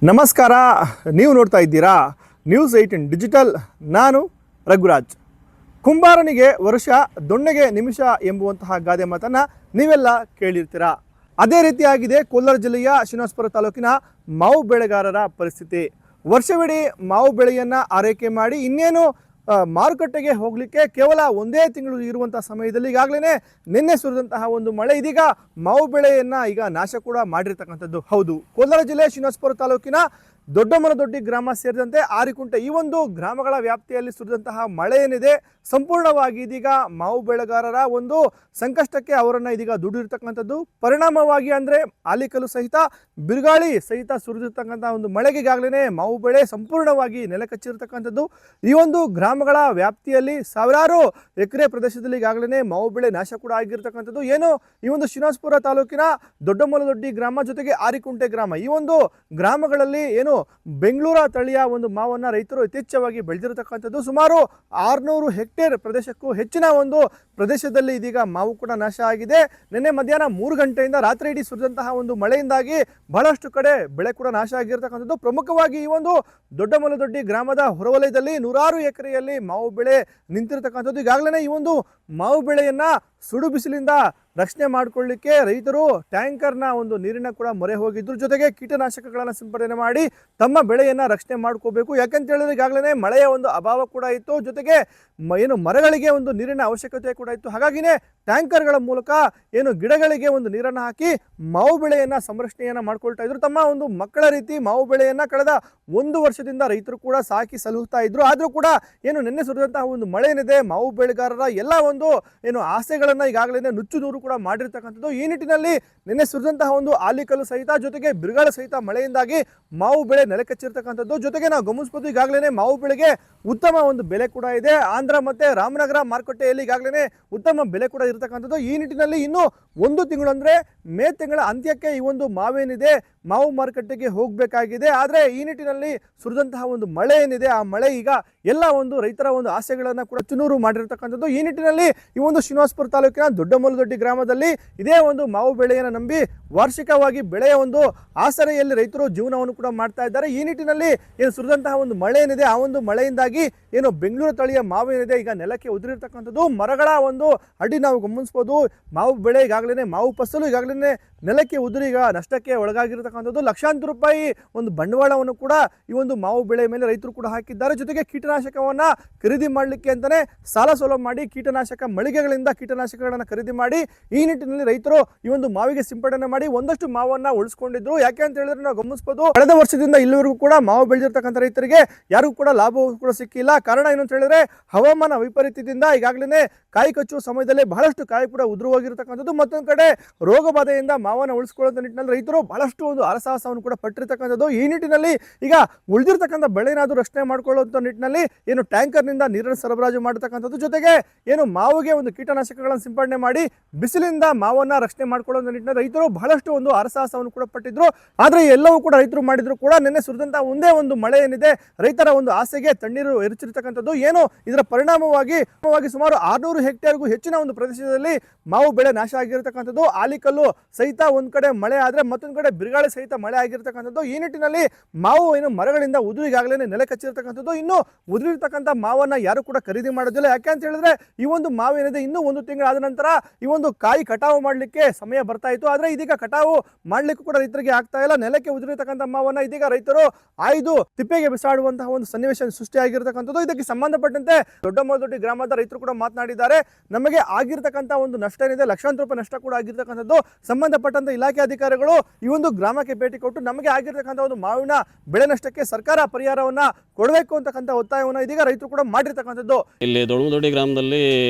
ನಮಸ್ಕಾರ. ನೀವು ನೋಡ್ತಾ ಇದ್ದೀರಾ News18 ಡಿಜಿಟಲ್. ನಾನು ರಘುರಾಜ್. ಕುಂಬಾರನಿಗೆ ವರ್ಷ ದೊಣ್ಣೆಗೆ ನಿಮಿಷ ಎಂಬುವಂತಹ ಗಾದೆ ಮಾತನ್ನು ನೀವೆಲ್ಲ ಕೇಳಿರ್ತೀರಾ. ಅದೇ ರೀತಿಯಾಗಿದೆ ಕೋಲಾರ ಜಿಲ್ಲೆಯ ಶ್ರೀನಿವಾಸಪುರ ತಾಲೂಕಿನ ಮಾವು ಬೆಳೆಗಾರರ ಪರಿಸ್ಥಿತಿ. ವರ್ಷವಿಡೀ ಮಾವು ಬೆಳೆಯನ್ನು ಆರೈಕೆ ಮಾಡಿ ಇನ್ನೇನು ಮಾರುಕಟ್ಟೆಗೆ ಹೋಗಲಿಕ್ಕೆ ಕೇವಲ ಒಂದೇ ತಿಂಗಳು ಇರುವಂತಹ ಸಮಯದಲ್ಲಿ ಈಗಾಗಲೇ ನಿನ್ನೆ ಸುರಿದಂತಹ ಒಂದು ಮಳೆ ಇದೀಗ ಮಾವು ಬೆಳೆಯನ್ನು ಈಗ ನಾಶ ಕೂಡ ಮಾಡಿರ್ತಕ್ಕಂಥದ್ದು. ಹೌದು, ಕೋಲಾರ ಜಿಲ್ಲೆ ಶ್ರೀನಿವಾಸಪುರ ತಾಲೂಕಿನ ದೊಡ್ಡಮನದೊಡ್ಡಿ ಗ್ರಾಮ ಸೇರಿದಂತೆ ಆರಿಕುಂಟೆ ಈ ಒಂದು ಗ್ರಾಮಗಳ ವ್ಯಾಪ್ತಿಯಲ್ಲಿ ಸುರಿದಂತಹ ಮಳೆ ಏನಿದೆ ಸಂಪೂರ್ಣವಾಗಿ ಇದೀಗ ಮಾವು ಬೆಳೆಗಾರರ ಒಂದು ಸಂಕಷ್ಟಕ್ಕೆ ಅವರನ್ನು ಇದೀಗ ದುಡಿದಿರ್ತಕ್ಕಂಥದ್ದು. ಪರಿಣಾಮವಾಗಿ ಅಂದರೆ ಆಲಿಕಲ್ಲು ಸಹಿತ ಬಿರುಗಾಳಿ ಸಹಿತ ಸುರಿದಿರ್ತಕ್ಕಂಥ ಒಂದು ಮಳೆಗೆ ಈಗಾಗಲೇ ಮಾವು ಬೆಳೆ ಸಂಪೂರ್ಣವಾಗಿ ನೆಲಕಚ್ಚಿರ್ತಕ್ಕಂಥದ್ದು. ಈ ಒಂದು ಗ್ರಾಮಗಳ ವ್ಯಾಪ್ತಿಯಲ್ಲಿ ಸಾವಿರಾರು ಎಕರೆ ಪ್ರದೇಶದಲ್ಲಿ ಈಗಾಗಲೇ ಮಾವು ಬೆಳೆ ನಾಶ ಕೂಡ ಆಗಿರ್ತಕ್ಕಂಥದ್ದು. ಏನು ಈ ಒಂದು ಶ್ರೀನಿವಾಸಪುರ ತಾಲೂಕಿನ ದೊಡ್ಡಮನದೊಡ್ಡಿ ಗ್ರಾಮ ಜೊತೆಗೆ ಆರಿಕುಂಟೆ ಗ್ರಾಮ ಈ ಒಂದು ಗ್ರಾಮಗಳಲ್ಲಿ ಏನು ಬೆಂಗಳೂರು ತಳಿಯ ಒಂದು ಮಾವನ್ನು ರೈತರು ಯಥೇಚ್ಛವಾಗಿ ಬೆಳೆದಿರತಕ್ಕಂಥದ್ದು. ಸುಮಾರು 600 ಹೆಕ್ಟೇರ್ ಪ್ರದೇಶಕ್ಕೂ ಹೆಚ್ಚಿನ ಒಂದು ಪ್ರದೇಶದಲ್ಲಿ ಇದೀಗ ಮಾವು ಕೂಡ ನಾಶ ಆಗಿದೆ. ನಿನ್ನೆ ಮಧ್ಯಾಹ್ನ 3 ಗಂಟೆಯಿಂದ ರಾತ್ರಿ ಇಡೀ ಸುರಿದಂತಹ ಒಂದು ಮಳೆಯಿಂದಾಗಿ ಬಹಳಷ್ಟು ಕಡೆ ಬೆಳೆ ಕೂಡ ನಾಶ ಆಗಿರ್ತಕ್ಕಂಥದ್ದು. ಪ್ರಮುಖವಾಗಿ ಈ ಒಂದು ದೊಡ್ಡಮನದೊಡ್ಡಿ ಗ್ರಾಮದ ಹೊರವಲಯದಲ್ಲಿ 100 ಎಕರೆಯಲ್ಲಿ ಮಾವು ಬೆಳೆ ನಿಂತಿರತಕ್ಕಂಥದ್ದು. ಈಗಾಗಲೇ ಈ ಒಂದು ಮಾವು ಬೆಳೆಯನ್ನ ಸುಡು ಬಿಸಿಲಿಂದ ರಕ್ಷಣೆ ಮಾಡಿಕೊಳ್ಳಿಕ್ಕೆ ರೈತರು ಟ್ಯಾಂಕರ್ನ ಒಂದು ನೀರಿನ ಕೂಡ ಮೊರೆ ಹೋಗಿದ್ರು. ಜೊತೆಗೆ ಕೀಟನಾಶಕಗಳನ್ನು ಸಿಂಪಡಣೆ ಮಾಡಿ ತಮ್ಮ ಬೆಳೆಯನ್ನು ರಕ್ಷಣೆ ಮಾಡ್ಕೋಬೇಕು. ಯಾಕಂತ ಹೇಳಿದ್ರೆ ಈಗಾಗಲೇ ಮಳೆಯ ಒಂದು ಅಭಾವ ಕೂಡ ಇತ್ತು. ಜೊತೆಗೆ ಏನು ಮರಗಳಿಗೆ ಒಂದು ನೀರಿನ ಅವಶ್ಯಕತೆ ಕೂಡ ಇತ್ತು. ಹಾಗಾಗಿನೇ ಟ್ಯಾಂಕರ್ಗಳ ಮೂಲಕ ಏನು ಗಿಡಗಳಿಗೆ ಒಂದು ನೀರನ್ನು ಹಾಕಿ ಮಾವು ಬೆಳೆಯನ್ನು ಸಂರಕ್ಷಣೆಯನ್ನು ಮಾಡ್ಕೊಳ್ತಾ ಇದ್ರು. ತಮ್ಮ ಒಂದು ಮಕ್ಕಳ ರೀತಿ ಮಾವು ಬೆಳೆಯನ್ನು ಕಳೆದ 1 ವರ್ಷದಿಂದ ರೈತರು ಕೂಡ ಸಾಕಿ ಸಲಹುತ್ತಾ ಇದ್ರು. ಆದರೂ ಕೂಡ ಏನು ನಿನ್ನೆ ಸುರಿದಂತಹ ಒಂದು ಮಳೆ ಏನಿದೆ ಮಾವು ಬೆಳೆಗಾರರ ಎಲ್ಲ ಒಂದು ಏನು ಆಸೆಗಳನ್ನು ಈಗಾಗಲೇ ನುಚ್ಚು ನೂರು ಕೂಡ ಮಾಡಿರ್ತಕ್ಕಂಥದ್ದು. ಈ ನಿಟ್ಟಿನಲ್ಲಿ ನಿನ್ನೆ ಸುರಿದಂತಹ ಒಂದು ಆಲಿಕಲ್ಲು ಸಹಿತ ಜೊತೆಗೆ ಬಿರುಗಾಳಿ ಸಹಿತ ಮಳೆಯಿಂದಾಗಿ ಮಾವು ಬೆಳೆ ನೆಲಕಚ್ಚಿರ್ತಕ್ಕಂಥದ್ದು. ಜೊತೆಗೆ ನಾವು ಗಮನಿಸಬಹುದು ಈಗಾಗಲೇ ಮಾವು ಬೆಳೆಗೆ ಉತ್ತಮ ಒಂದು ಬೆಲೆ ಕೂಡ ಇದೆ. ಆಂಧ್ರ ಮತ್ತೆ ರಾಮನಗರ ಮಾರುಕಟ್ಟೆಯಲ್ಲಿ ಈಗಾಗಲೇ ಉತ್ತಮ ಬೆಲೆ ಕೂಡ ಇರತಕ್ಕಂಥದ್ದು. ಈ ನಿಟ್ಟಿನಲ್ಲಿ ಇನ್ನೂ 1 ತಿಂಗಳು ಅಂದರೆ ಮೇ ತಿಂಗಳ ಅಂತ್ಯಕ್ಕೆ ಈ ಒಂದು ಮಾವೇನಿದೆ ಮಾವು ಮಾರುಕಟ್ಟೆಗೆ ಹೋಗಬೇಕಾಗಿದೆ. ಆದರೆ ಈ ನಿಟ್ಟಿನಲ್ಲಿ ಸುರಿದಂತಹ ಒಂದು ಮಳೆ ಏನಿದೆ ಆ ಮಳೆ ಈಗ ಎಲ್ಲ ಒಂದು ರೈತರ ಒಂದು ಆಸೆಗಳನ್ನು ಕೂಡ ಚುನೂರು ಮಾಡಿರ್ತಕ್ಕಂಥದ್ದು. ಈ ನಿಟ್ಟಿನಲ್ಲಿ ಈ ಒಂದು ಶ್ರೀನಿವಾಸಪುರ ತಾಲೂಕಿನ ದೊಡ್ಡಮನದೊಡ್ಡಿ ಗ್ರಾಮದಲ್ಲಿ ಇದೇ ಒಂದು ಮಾವು ಬೆಳೆಯನ್ನು ನಂಬಿ ವಾರ್ಷಿಕವಾಗಿ ಬೆಳೆಯ ಒಂದು ಆಸರೆಯಲ್ಲಿ ರೈತರು ಜೀವನವನ್ನು ಕೂಡ ಮಾಡ್ತಾ ಇದ್ದಾರೆ. ಈ ನಿಟ್ಟಿನಲ್ಲಿ ಏನು ಸುರಿದಂತಹ ಒಂದು ಮಳೆ ಏನಿದೆ ಆ ಒಂದು ಮಳೆಯಿಂದಾಗಿ ಏನು ಬೆಂಗಳೂರು ತಳಿಯ ಮಾವು ಏನಿದೆ ಈಗ ನೆಲಕ್ಕೆ ಉದುರಿರ್ತಕ್ಕಂಥದ್ದು. ಮರಗಳ ಒಂದು ಅಡ್ಡಿ ನಾವು ಗಮನಿಸಬಹುದು. ಮಾವು ಬೆಳೆ ಈಗಾಗಲೇ ಮಾವು ಫಸಲು ಈಗಾಗಲೇ ನೆಲಕ್ಕೆ ಉದುರಿ ಈಗ ನಷ್ಟಕ್ಕೆ ಒಳಗಾಗಿರ್ತಕ್ಕಂಥದ್ದು. ಲಕ್ಷಾಂತರ ರೂಪಾಯಿ ಒಂದು ಬಂಡವಾಳವನ್ನು ಕೂಡ ಈ ಒಂದು ಮಾವು ಬೆಳೆ ಮೇಲೆ ರೈತರು ಕೂಡ ಹಾಕಿದ್ದಾರೆ. ಜೊತೆಗೆ ಕೀಟನಾಶಕವನ್ನ ಖರೀದಿ ಮಾಡಲಿಕ್ಕೆ ಅಂತಾನೆ ಸಾಲ ಸೌಲಭ್ಯ ಮಾಡಿ ಕೀಟನಾಶಕ ಮಳಿಗೆಗಳಿಂದ ಕೀಟನಾಶಕಗಳನ್ನು ಖರೀದಿ ಮಾಡಿ ಈ ನಿಟ್ಟಿನಲ್ಲಿ ರೈತರು ಈ ಒಂದು ಮಾವಿಗೆ ಸಿಂಪಡಣೆ ಮಾಡಿ ಒಂದಷ್ಟು ಮಾವನ್ನ ಉಳಿಸ್ಕೊಂಡಿದ್ರು. ಯಾಕೆ ಅಂತ ಹೇಳಿದ್ರೆ ನಾವು ಗಮನಿಸಬಹುದು ಕಳೆದ ವರ್ಷದಿಂದ ಇಲ್ಲಿವರೆಗೂ ಕೂಡ ಮಾವು ಬೆಳೆದಿರ್ತಕ್ಕಂಥ ರೈತರಿಗೆ ಯಾರಿಗೂ ಕೂಡ ಲಾಭವೂ ಕೂಡ ಸಿಕ್ಕಿಲ್ಲ. ಕಾರಣ ಏನು ಅಂತ ಹೇಳಿದ್ರೆ ಹವಾಮಾನ ವೈಪರೀತ್ಯದಿಂದ ಈಗಾಗಲೇ ಕಾಯಿ ಕಚ್ಚುವ ಸಮಯದಲ್ಲಿ ಬಹಳಷ್ಟು ಕಾಯಿ ಕೂಡ ಉದುರು ಹೋಗಿರ್ತಕ್ಕಂಥದ್ದು. ಮತ್ತೊಂದು ಕಡೆ ರೋಗ ಬಾಧೆಯಿಂದ ಮಾವನ್ನ ಉಳಿಸ್ಕೊಳ್ಳುವಂಥ ನಿಟ್ಟಿನಲ್ಲಿ ರೈತರು ಬಹಳಷ್ಟು ಒಂದು ಹರಸಾಹಸವನ್ನು ಕೂಡ ಪಟ್ಟಿರ್ತಕ್ಕಂಥದ್ದು. ಈ ನಿಟ್ಟಿನಲ್ಲಿ ಈಗ ಉಳಿದಿರ್ತಕ್ಕಂಥ ಬೆಳೆನಾದರೂ ರಕ್ಷಣೆ ಮಾಡಿಕೊಳ್ಳುವಂಥ ನಿಟ್ಟಿನಲ್ಲಿ ಏನು ಟ್ಯಾಂಕರ್ನಿಂದ ನೀರನ್ನು ಸರಬರಾಜು ಮಾಡತಕ್ಕಂಥದ್ದು. ಜೊತೆಗೆ ಏನು ಮಾವಿಗೆ ಒಂದು ಕೀಟನಾಶಕಗಳನ್ನು ಸಿಂಪಡಣೆ ಮಾಡಿ ಬಿಸಿಲಿಂದ ಮಾವನ್ನ ರಕ್ಷಣೆ ಮಾಡಿಕೊಳ್ಳುವಂಥ ನಿಟ್ಟಿನಲ್ಲಿ ರೈತರು ಬಹಳಷ್ಟು ಒಂದು ಹರಸಾಹಸವನ್ನು ಕೂಡ ಪಟ್ಟಿದ್ರು. ಆದರೆ ಎಲ್ಲವೂ ಕೂಡ ರೈತರು ಮಾಡಿದ್ರು ಕೂಡ ನಿನ್ನೆ ಸುರಿದಂತಹ ಒಂದೇ ಒಂದು ಮಳೆ ಏನಿದೆ ರೈತರ ಒಂದು ಆಸೆಗೆ ತಣ್ಣೀರು ಎರಚಿರ್ತಕ್ಕಂಥದ್ದು. ಏನು ಇದರ ಪರಿಣಾಮವಾಗಿ ಸುಮಾರು 600 ಹೆಕ್ಟೇರ್ಗೂ ಹೆಚ್ಚಿನ ಒಂದು ಪ್ರದೇಶದಲ್ಲಿ ಮಾವು ಬೆಳೆ ನಾಶ ಆಗಿರತಕ್ಕಂಥದ್ದು. ಆಲಿಕಲ್ಲು ಸಹಿತ ಒಂದ್ ಕಡೆ ಮಳೆ ಆದ್ರೆ ಮತ್ತೊಂದು ಕಡೆ ಬಿರುಗಾಳಿ ಸಹಿತ ಮಳೆ ಆಗಿರ್ತಕ್ಕಂಥದ್ದು. ಈ ನಿಟ್ಟಿನಲ್ಲಿ ಮಾವು ಏನು ಮರಗಳಿಂದ ಉದುರು ಈಗಾಗಲೇ ನೆಲೆ ಕಚ್ಚಿರ್ತಕ್ಕಂಥದ್ದು. ಇನ್ನು ಉದುರಿರ್ತಕ್ಕಂಥ ಮಾವನ್ನ ಯಾರು ಕೂಡ ಖರೀದಿ ಮಾಡೋದಿಲ್ಲ. ಯಾಕೆ ಅಂತ ಹೇಳಿದ್ರೆ ಈ ಒಂದು ಮಾವು ಏನಿದೆ ಇನ್ನೂ 1 ತಿಂಗಳಾದ ನಂತರ ಈ ಒಂದು ಕಾಯಿ ಕಟಾವು ಮಾಡಲಿಕ್ಕೆ ಸಮಯ ಬರ್ತಾ ಇತ್ತು. ಆದ್ರೆ ಇದೀಗ ಕಟಾವು ಮಾಡ್ಲಿಕ್ಕೂ ಕೂಡ ರೈತರಿಗೆ ಆಗ್ತಾ ಇಲ್ಲ. ನೆಲಕ್ಕೆ ಉದುರಿರ್ತಕ್ಕಂಥ ಮಾವನ್ನ ಇದೀಗ ರೈತರು ಆಯ್ದು ತಿಪ್ಪೆಗೆ ಬಿಸಾಡುವಂತಹ ಒಂದು ಸನ್ನಿವೇಶ ಸೃಷ್ಟಿಯಾಗಿರ್ತಕ್ಕಂಥದ್ದು. ಇದಕ್ಕೆ ಸಂಬಂಧಪಟ್ಟಂತೆ ದೊಡ್ಡಮನದೊಡ್ಡಿ ಗ್ರಾಮದ ರೈತರು ಕೂಡ ಮಾತನಾಡಿದ್ದಾರೆ. ನಮಗೆ ಆಗಿರ್ತಕ್ಕಂಥ ಒಂದು ನಷ್ಟ ಏನಿದೆ ಲಕ್ಷಾಂತರ ರೂಪಾಯಿ ನಷ್ಟ ಕೂಡ ಆಗಿರ್ತಕ್ಕಂಥದ್ದು. ಸಂಬಂಧಪಟ್ಟಂತ ಇಲಾಖೆ ಅಧಿಕಾರಿಗಳು ಈ ಒಂದು ಗ್ರಾಮಕ್ಕೆ ಭೇಟಿ ಕೊಟ್ಟು ನಮಗೆ ಆಗಿರ್ತಕ್ಕಂಥ ಒಂದು ಮಾವಿನ ಬೆಳೆ ನಷ್ಟಕ್ಕೆ ಸರ್ಕಾರ ಪರಿಹಾರವನ್ನ ಕೊಡಬೇಕು ಅಂತಕ್ಕಂಥ ಒತ್ತಾಯವನ್ನು ಇದೀಗ ರೈತರು ಕೂಡ ಮಾಡಿರ್ತಕ್ಕಂಥದ್ದು. ಇಲ್ಲಿ ದೊಡ್ಡಮನದೊಡ್ಡಿ ಗ್ರಾಮದಲ್ಲಿ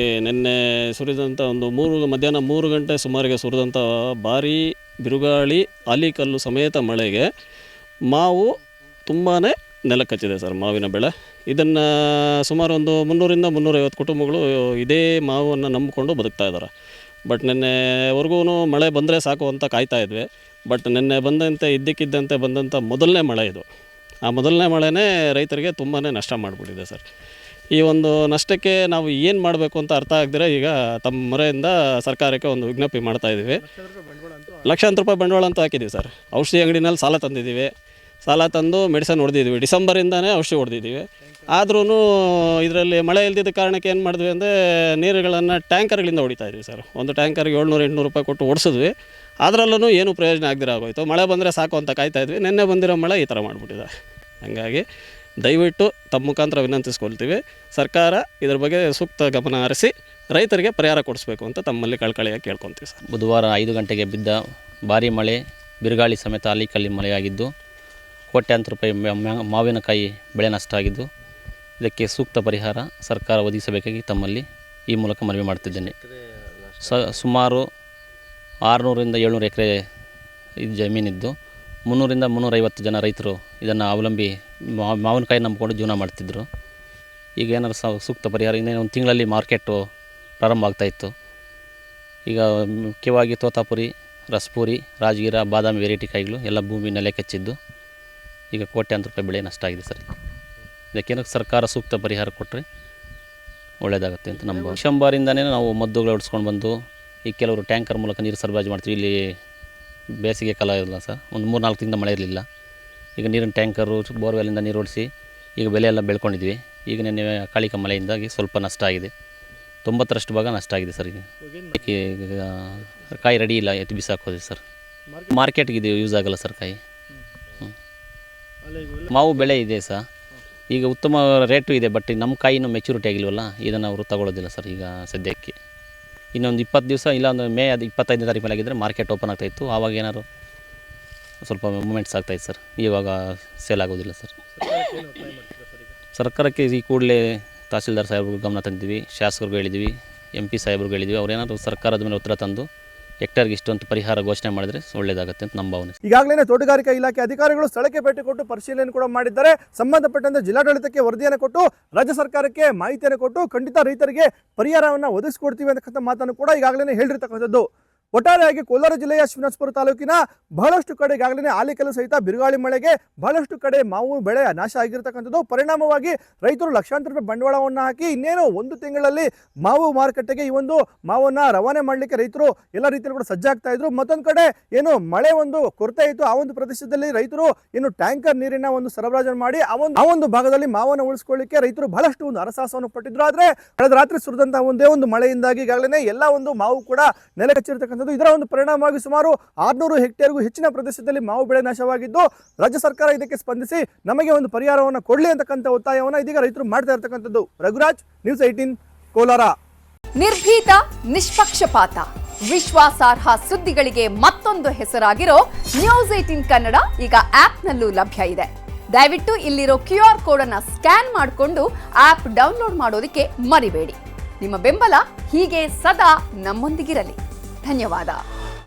ನಿನ್ನೆ ಸುರಿದಂಥ ಒಂದು ಮಧ್ಯಾಹ್ನ 3 ಗಂಟೆ ಸುಮಾರಿಗೆ ಸುರಿದಂಥ ಭಾರೀ ಬಿರುಗಾಳಿ ಆಲಿಕಲ್ಲು ಸಮೇತ ಮಳೆಗೆ ಮಾವು ತುಂಬಾ ನೆಲ ಕಚ್ಚಿದೆ ಸರ್. ಮಾವಿನ ಬೆಳೆ ಇದನ್ನು ಸುಮಾರು ಒಂದು 300ರಿಂದ 350 ಕುಟುಂಬಗಳು ಇದೇ ಮಾವನ್ನು ನಂಬಿಕೊಂಡು ಬದುಕ್ತಾ ಇದ್ದಾರೆ. ಬಟ್ ನಿನ್ನೆವರೆಗೂ ಮಳೆ ಬಂದರೆ ಸಾಕು ಅಂತ ಕಾಯ್ತಾ ಇದ್ವಿ. ಬಟ್ ನಿನ್ನೆ ಬಂದಂತೆ ಇದ್ದಕ್ಕಿದ್ದಂತೆ ಬಂದಂಥ ಮೊದಲನೇ ಮಳೆ ಇದು. ಆ ಮೊದಲನೇ ಮಳೆನೇ ರೈತರಿಗೆ ತುಂಬಾ ನಷ್ಟ ಮಾಡಿಬಿಟ್ಟಿದೆ ಸರ್. ಈ ಒಂದು ನಷ್ಟಕ್ಕೆ ನಾವು ಏನು ಮಾಡಬೇಕು ಅಂತ ಅರ್ಥ ಆಗದಿರ ಈಗ ತಮ್ಮ ಮೊರೆಯಿಂದ ಸರ್ಕಾರಕ್ಕೆ ಒಂದು ವಿಜ್ಞಪ್ತಿ ಮಾಡ್ತಾಯಿದ್ದೀವಿ. ಲಕ್ಷಾಂತರ ರೂಪಾಯಿ ಬಂಡವಾಳ ಅಂತೂ ಹಾಕಿದ್ದೀವಿ ಸರ್. ಔಷಧಿ ಅಂಗಡಿನಲ್ಲಿ ಸಾಲ ತಂದಿದ್ದೀವಿ. ಸಾಲ ತಂದು ಮೆಡಿಸನ್ ಹೊಡೆದಿದ್ವಿ. ಡಿಸೆಂಬರಿಂದನೇ ಔಷಧಿ ಹೊಡೆದಿದ್ದೀವಿ. ಆದ್ರೂ ಇದರಲ್ಲಿ ಮಳೆ ಇಲ್ದಿದ್ದ ಕಾರಣಕ್ಕೆ ಏನು ಮಾಡಿದ್ವಿ ಅಂದರೆ ನೀರುಗಳನ್ನು ಟ್ಯಾಂಕರ್ಗಳಿಂದ ಹೊಡಿತಾ ಇದ್ವಿ ಸರ್. ಒಂದು ಟ್ಯಾಂಕರ್ಗೆ 700-800 ರೂಪಾಯಿ ಕೊಟ್ಟು ಓಡಿಸಿದ್ವಿ. ಅದರಲ್ಲೂ ಏನೂ ಪ್ರಯೋಜನ ಆಗದಿರ ಆಗೋಯ್ತು. ಮಳೆ ಬಂದರೆ ಸಾಕು ಅಂತ ಕಾಯ್ತಾಯಿದ್ವಿ. ನಿನ್ನೆ ಬಂದಿರೋ ಮಳೆ ಈ ಥರ ಮಾಡಿಬಿಟ್ಟಿದೆ. ಹಾಗಾಗಿ ದಯವಿಟ್ಟು ತಮ್ಮ ಮುಖಾಂತರ ವಿನಂತಿಸ್ಕೊಳ್ತೀವಿ, ಸರ್ಕಾರ ಇದ್ರ ಬಗ್ಗೆ ಸೂಕ್ತ ಗಮನ ಹರಿಸಿ ರೈತರಿಗೆ ಪರಿಹಾರ ಕೊಡಿಸ್ಬೇಕು ಅಂತ ತಮ್ಮಲ್ಲಿ ಕಳಕಳಿಯಾಗಿ ಕೇಳ್ಕೊತೀವಿ ಸರ್. ಬುಧವಾರ 5 ಗಂಟೆಗೆ ಬಿದ್ದ ಭಾರೀ ಮಳೆ, ಬಿರುಗಾಳಿ ಸಮೇತ ಆಲಿಕಲ್ಲಿ ಮಳೆಯಾಗಿದ್ದು ಕೋಟ್ಯಾಂತರ ರೂಪಾಯಿ ಮಾವಿನಕಾಯಿ ಬೆಳೆ ನಷ್ಟ ಆಗಿದ್ದು, ಇದಕ್ಕೆ ಸೂಕ್ತ ಪರಿಹಾರ ಸರ್ಕಾರ ಒದಗಿಸಬೇಕಾಗಿ ತಮ್ಮಲ್ಲಿ ಈ ಮೂಲಕ ಮನವಿ ಮಾಡ್ತಿದ್ದೇನೆ. ಸುಮಾರು 600-700 ಎಕರೆ ಇದು ಜಮೀನಿದ್ದು 300-350 ಜನ ರೈತರು ಇದನ್ನು ಅವಲಂಬಿ ಮಾವಿನಕಾಯಿ ನಂಬಿಕೊಂಡು ಜೀವನ ಮಾಡ್ತಿದ್ದರು. ಈಗ ಏನಾದ್ರು ಸೂಕ್ತ ಪರಿಹಾರ, ಇನ್ನೇನು ಒಂದು ತಿಂಗಳಲ್ಲಿ ಮಾರ್ಕೆಟು ಪ್ರಾರಂಭ ಆಗ್ತಾಯಿತ್ತು. ಈಗ ಮುಖ್ಯವಾಗಿ ತೋತಾಪುರಿ, ರಸಪುರಿ, ರಾಜಗಿರ, ಬಾದಾಮಿ ವೆರೈಟಿ ಕಾಯಿಗಳು ಎಲ್ಲ ಭೂಮಿ ನೆಲೆ ಕಚ್ಚಿದ್ದು ಈಗ ಕೋಟ್ಯಾಂತರ ರೂಪಾಯಿ ಬೆಳೆ ನಷ್ಟ ಆಗಿದೆ ಸರ್. ಇದಕ್ಕೇನೋ ಸರ್ಕಾರ ಸೂಕ್ತ ಪರಿಹಾರ ಕೊಟ್ಟರೆ ಒಳ್ಳೆಯದಾಗುತ್ತೆ ಅಂತ ನಮ್ಮ ಡಿಸೆಂಬರಿಂದನೇ ನಾವು ಮದ್ದುಗಳು ಹೊಡ್ಸ್ಕೊಂಡು ಬಂದು ಈಗ ಕೆಲವರು ಟ್ಯಾಂಕರ್ ಮೂಲಕ ನೀರು ಸರಬರಾಜು ಮಾಡ್ತೀವಿ. ಇಲ್ಲಿ ಬೇಸಿಗೆ ಕಾಲ ಇರಲ್ಲ ಸರ್, ಒಂದು 3-4 ತಿಂಗಳ ಮಳೆ ಇರಲಿಲ್ಲ. ಈಗ ನೀರಿನ ಟ್ಯಾಂಕರು ಬೋರ್ವೆಲ್ಲಿಂದ ನೀರು ಓಡಿಸಿ ಈಗ ಬೆಲೆ ಎಲ್ಲ ಬೆಳ್ಕೊಂಡಿದ್ವಿ. ಈಗ ನೆನ್ನೆ ಅಕಾಲಿಕ ಮಳೆಯಿಂದಾಗಿ ಸ್ವಲ್ಪ ನಷ್ಟ ಆಗಿದೆ. 90% ಭಾಗ ನಷ್ಟ ಆಗಿದೆ ಸರ್. ಈಗ ಕಾಯಿ ರೆಡಿ ಇಲ್ಲ, ಎತ್ತು ಬಿಸಾಕೋದು ಸರ್. ಮಾರ್ಕೆಟ್ಗೆ ಇದು ಯೂಸ್ ಆಗಲ್ಲ ಸರ್ ಕಾಯಿ. ಮಾವು ಬೆಳೆ ಇದೆ ಸರ್, ಈಗ ಉತ್ತಮ ರೇಟು ಇದೆ. ಬಟ್ ನಮ್ಮ ಕಾಯಿನೂ ಮೆಚುರಿಟಿ ಆಗಿಲ್ವಲ್ಲ, ಇದನ್ನು ಅವರು ತಗೊಳ್ಳೋದಿಲ್ಲ ಸರ್ ಈಗ ಸದ್ಯಕ್ಕೆ. ಇನ್ನೊಂದು 20 ದಿವಸ ಇಲ್ಲ, ಒಂದು ಮೇ 25ನೇ ತಾರೀಕು ಮೇಲೆ ಆಗಿದ್ದರೆ ಮಾರ್ಕೆಟ್ ಓಪನ್ ಆಗ್ತಾಯಿತ್ತು. ಆವಾಗ ಏನಾದ್ರು ಸ್ವಲ್ಪ ಮೂಮೆಂಟ್ಸ್ ಆಗ್ತಾಯಿತ್ತು ಸರ್. ಇವಾಗ ಸೇಲ್ ಆಗೋದಿಲ್ಲ ಸರ್. ಸರ್ಕಾರಕ್ಕೆ ಈ ಕೂಡಲೇ ತಹಸೀಲ್ದಾರ್ ಸಾಹೇಬ್ರಿಗೆ ಗಮನ ತಂದಿದ್ವಿ, ಶಾಸಕರಿಗೆ ಹೇಳಿದ್ವಿ, MP ಸಾಹೇಬ್ರಿಗೆ ಹೇಳಿದ್ವಿ. ಅವ್ರೇನಾದ್ರು ಸರ್ಕಾರದ ಮೇಲೆ ಉತ್ತರ ತಂದು ಹೆಕ್ಟೇರ್ಗೆ ಇಷ್ಟೊಂದು ಪರಿಹಾರ ಘೋಷಣೆ ಮಾಡಿದರೆ ಒಳ್ಳೆಯದಾಗುತ್ತೆ ಅಂತ ನಮ್ಮ ಭಾವನೆ. ಈಗಾಗಲೇ ತೋಟಗಾರಿಕಾ ಇಲಾಖೆ ಅಧಿಕಾರಿಗಳು ಸ್ಥಳಕ್ಕೆ ಭೇಟಿ ಕೊಟ್ಟು ಪರಿಶೀಲನೆ ಕೂಡ ಮಾಡಿದ್ದಾರೆ. ಸಂಬಂಧಪಟ್ಟಂತೆ ಜಿಲ್ಲಾಡಳಿತಕ್ಕೆ ವರದಿಯನ್ನು ಕೊಟ್ಟು ರಾಜ್ಯ ಸರ್ಕಾರಕ್ಕೆ ಮಾಹಿತಿಯನ್ನು ಕೊಟ್ಟು ಖಂಡಿತ ರೈತರಿಗೆ ಪರಿಹಾರವನ್ನು ಒದಗಿಸಿಕೊಡ್ತೀವಿ ಅಂತಕ್ಕಂಥ ಮಾತನ್ನು ಕೂಡ ಈಗಾಗಲೇ ಹೇಳಿರ್ತಕ್ಕಂಥದ್ದು. ಒಟ್ಟಾರೆಯಾಗಿ ಕೋಲಾರ ಜಿಲ್ಲೆಯ ಶ್ರೀನಿವಾಸಪುರ ತಾಲೂಕಿನ ಬಹಳಷ್ಟು ಕಡೆ ಈಗಾಗಲೇ ಆಲಿಕಲ್ಲು ಸಹಿತ ಬಿರುಗಾಳಿ ಮಳೆಗೆ ಬಹಳಷ್ಟು ಕಡೆ ಮಾವು ಬೆಳೆ ನಾಶ ಆಗಿರ್ತಕ್ಕಂಥದ್ದು. ಪರಿಣಾಮವಾಗಿ ರೈತರು ಲಕ್ಷಾಂತರ ರೂಪಾಯಿ ಬಂಡವಾಳವನ್ನು ಹಾಕಿ ಇನ್ನೇನು 1 ತಿಂಗಳಲ್ಲಿ ಮಾವು ಮಾರುಕಟ್ಟೆಗೆ ಈ ಒಂದು ಮಾವನ್ನು ರವಾನೆ ಮಾಡಲಿಕ್ಕೆ ರೈತರು ಎಲ್ಲ ರೀತಿಯಲ್ಲಿ ಕೂಡ ಸಜ್ಜಾಗ್ತಾ ಇದ್ರು. ಮತ್ತೊಂದು ಕಡೆ ಏನು ಮಳೆ ಒಂದು ಕೊರತೆ ಇತ್ತು, ಆ ಒಂದು ಪ್ರದೇಶದಲ್ಲಿ ರೈತರು ಏನು ಟ್ಯಾಂಕರ್ ನೀರಿನ ಒಂದು ಸರಬರಾಜು ಮಾಡಿ ಆ ಒಂದು ಭಾಗದಲ್ಲಿ ಮಾವನ್ನು ಉಳಿಸ್ಕೊಳ್ಳಿಕ್ಕೆ ರೈತರು ಬಹಳಷ್ಟು ಒಂದು ಹರಸಾಹಸವನ್ನು ಪಟ್ಟಿದ್ರು. ಆದರೆ ಕಳೆದ ರಾತ್ರಿ ಸುರಿದಂತಹ ಒಂದೇ ಒಂದು ಮಳೆಯಿಂದಾಗಿ ಈಗಾಗಲೇ ಎಲ್ಲ ಒಂದು ಮಾವು ಕೂಡ ನೆಲೆ ಕಚ್ಚಿರ್ತಕ್ಕಂಥ ಇದರ ಒಂದು ಪರಿಣಾಮವಾಗಿ ಸುಮಾರು 600 ಹೆಕ್ಟೇರ್ಗೂ ಹೆಚ್ಚಿನ ಪ್ರದೇಶದಲ್ಲಿ ಮಾವು ಬೆಳೆ ನಾಶವಾಗಿದ್ದು, ರಾಜ್ಯ ಸರ್ಕಾರ ಇದಕ್ಕೆ ಸ್ಪಂದಿಸಿ ನಮಗೆ ಒಂದು ಪರಿಹಾರವನ್ನು ಕೊಡಲಿ ಅಂತಕ್ಕಂಥ ಒತ್ತಾಯವನ್ನು ಇದೀಗ ರೈತರು ಮಾಡ್ತಾ ಇರತಕ್ಕಂಥದ್ದು. ರಘುರಾಜ್, ನ್ಯೂಸ್ 18, ಕೋಲಾರ. ನಿರ್ಭೀತ, ನಿಷ್ಪಕ್ಷಪಾತ, ವಿಶ್ವಾಸಾರ್ಹ ಸುದ್ದಿಗಳಿಗೆ ಮತ್ತೊಂದು ಹೆಸರಾಗಿರೋ ನ್ಯೂಸ್ 18 ಕನ್ನಡ ಈಗ ಆಪ್ನಲ್ಲೂ ಲಭ್ಯ ಇದೆ. ದಯವಿಟ್ಟು ಇಲ್ಲಿರೋ QR ಕೋಡ್ ಅನ್ನು ಸ್ಕ್ಯಾನ್ ಮಾಡಿಕೊಂಡು ಆಪ್ ಡೌನ್ಲೋಡ್ ಮಾಡೋದಕ್ಕೆ ಮರಿಬೇಡಿ. ನಿಮ್ಮ ಬೆಂಬಲ ಹೀಗೆ ಸದಾ ನಮ್ಮೊಂದಿಗಿರಲಿ. ಧನ್ಯವಾದ.